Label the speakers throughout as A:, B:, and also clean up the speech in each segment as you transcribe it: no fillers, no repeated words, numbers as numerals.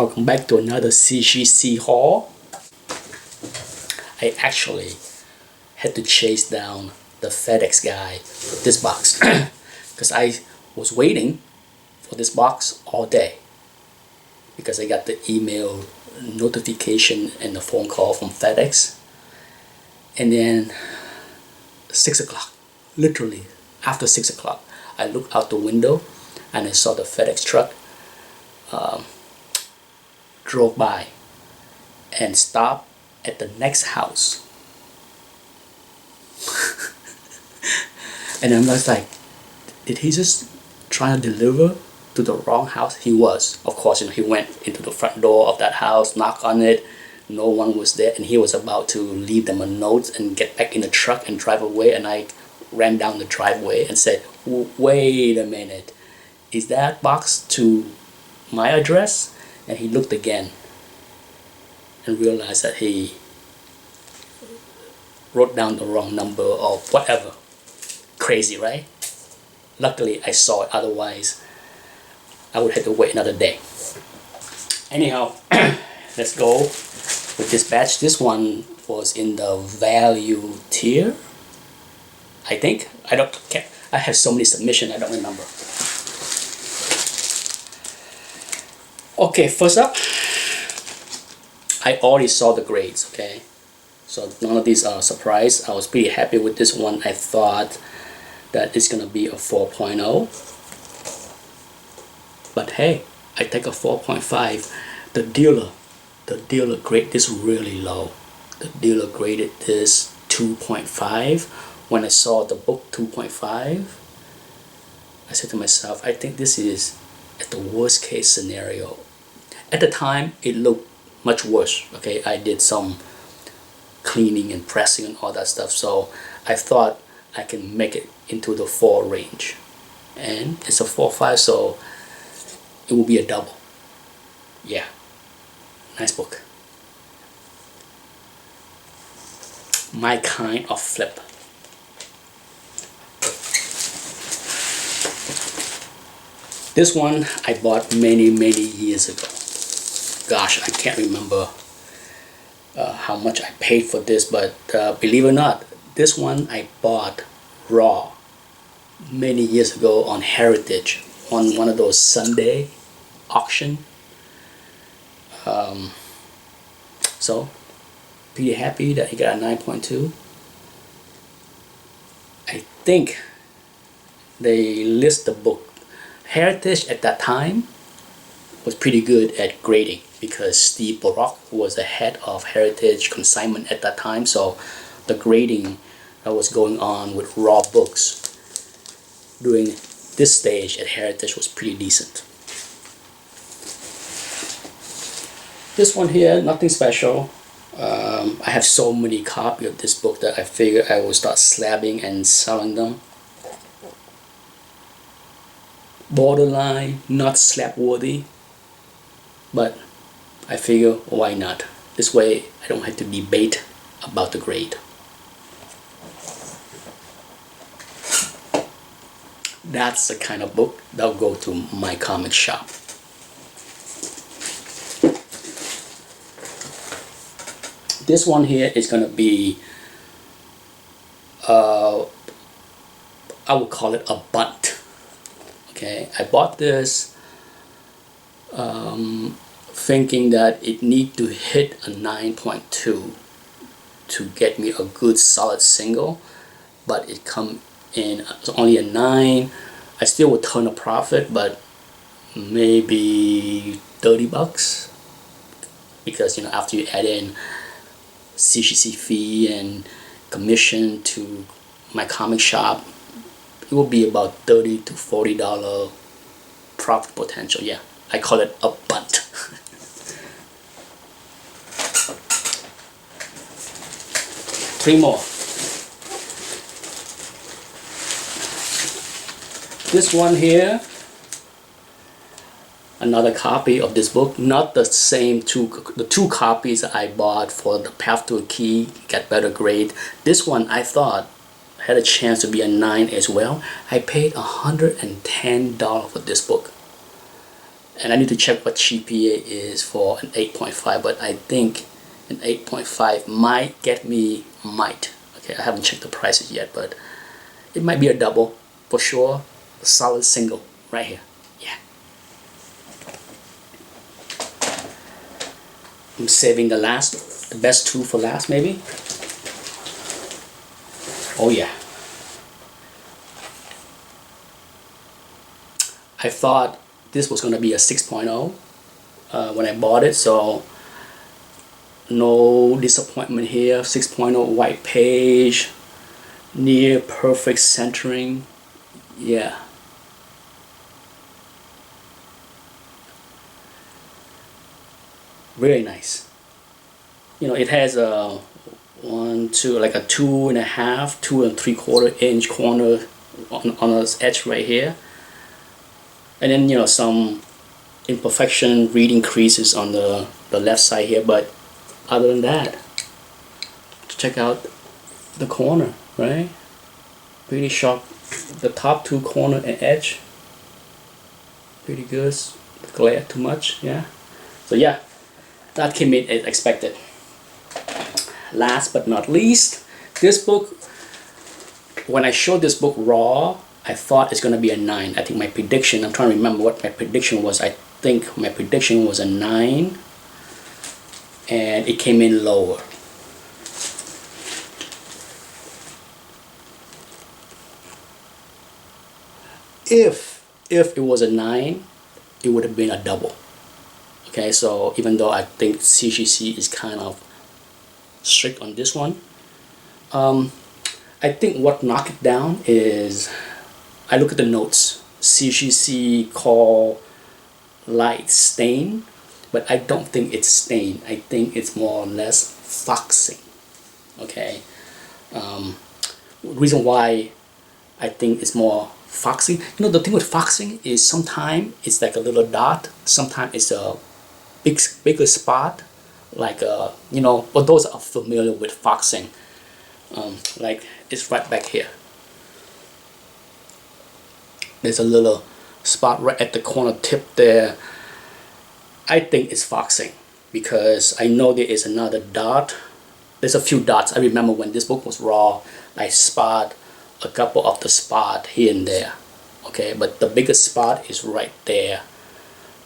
A: Welcome back to another CGC haul. I actually had to chase down the FedEx guy with this box because I was waiting for this box all day because I got the email notification and the phone call from FedEx, and then 6 o'clock, literally after 6 o'clock, I looked out the window and I saw the FedEx truck drove by and stopped at the next house. And I'm just like, did he just try to deliver to the wrong house? He was. Of course, he went into the front door of that house, knocked on it, no one was there, and he was about to leave them a note and get back in the truck and drive away. And I ran down the driveway and said, wait a minute, is that box to my address? And he looked again and realized that he wrote down the wrong number or whatever. Crazy, right? Luckily I saw it, otherwise I would have to wait another day. Anyhow, let's go with this batch. This one was in the value tier, I think. I have so many submissions, I don't remember. Okay, first up, I already saw the grades, okay? So none of these are a surprise. I was pretty happy with this one. I thought that it's gonna be a 4.0. But hey, I take a 4.5. The dealer graded this really low. The dealer graded this 2.5. When I saw the book 2.5, I said to myself, I think this is at the worst case scenario. At the time, it looked much worse, okay? I did some cleaning and pressing and all that stuff, so I thought I can make it into the 4 range. And it's a 4.5, so it will be a double. Yeah, nice book. My kind of flip. This one I bought many years ago. Gosh, I can't remember how much I paid for this, but believe it or not, this one I bought raw many years ago on Heritage, on one of those Sunday auction. So pretty happy that he got a 9.2. I think they list the book. Heritage at that time was pretty good at grading because Steve Baroque was the head of Heritage Consignment at that time, so the grading that was going on with raw books during this stage at Heritage was pretty decent. This one here, nothing special. I have so many copies of this book that I figured I will start slabbing and selling them. Borderline, not slap worthy, but I figure why not? This way I don't have to debate about the grade. That's the kind of book that'll go to my comic shop. This one here is gonna be I would call it a bunt. Okay, I bought this thinking that it need to hit a 9.2 to get me a good solid single, but it come in only a 9. I still would turn a profit, but maybe 30 bucks, because after you add in CGC fee and commission to my comic shop, it will be about $30 to $40 profit potential. Yeah, I call it a bunt. Three more. This one here, another copy of this book, not the same the two copies I bought for the Path to a Key, Get Better Grade. This one I thought had a chance to be a 9 as well. I paid $110 for this book. and I need to check what GPA is for an 8.5, but I think an 8.5 might get me, okay, I haven't checked the prices yet, but it might be a double for sure. A solid single right here. Yeah, I'm saving the best two for last, maybe. Oh yeah, I thought this was going to be a 6.0 when I bought it, so no disappointment here. 6.0 white page, near perfect centering. Yeah, really nice. You know, it has a like a 2.5, 2 3/4 inch corner on its edge right here, and then, you know, some imperfection reading creases on the left side here, but other than that, check out the corner, right? Pretty sharp. The top two corner and edge, pretty good. Glare too much, yeah. So yeah, that came in as expected. Last but not least, this book, when I showed this book raw, I thought it's going to be a 9. I think my prediction, I'm trying to remember what my prediction was. I think my prediction was a 9, and it came in lower. If it was a 9, it would have been a double. Okay, so even though I think CGC is kind of strict on this one, I think what knocked it down is, I look at the notes. CGC call light stain, but I don't think it's stain. I think it's more or less foxing. Okay, reason why I think it's more foxing, you know, the thing with foxing is sometimes it's like a little dot, sometimes it's a bigger spot, like you know, but those are familiar with foxing. Like it's right back here. There's a little spot right at the corner tip there. I think it's foxing because I know there is another dot. There's a few dots. I remember when this book was raw, I spot a couple of the spot here and there. Okay, but the biggest spot is right there.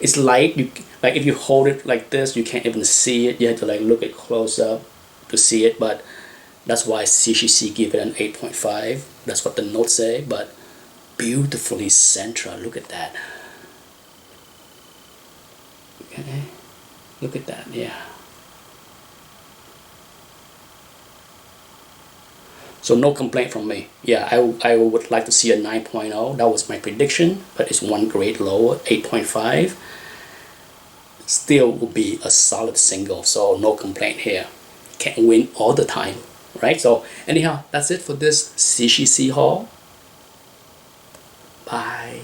A: It's light. Like if you hold it like this, you can't even see it. You have to like look it close up to see it. But that's why CGC give it an 8.5. That's what the notes say. But beautifully central. Look at that. Okay, look at that. Yeah. So no complaint from me. Yeah, I would like to see a 9.0. That was my prediction, but it's one grade lower, 8.5. Still would be a solid single, so no complaint here. Can't win all the time, right? So anyhow, that's it for this CGC haul. Bye.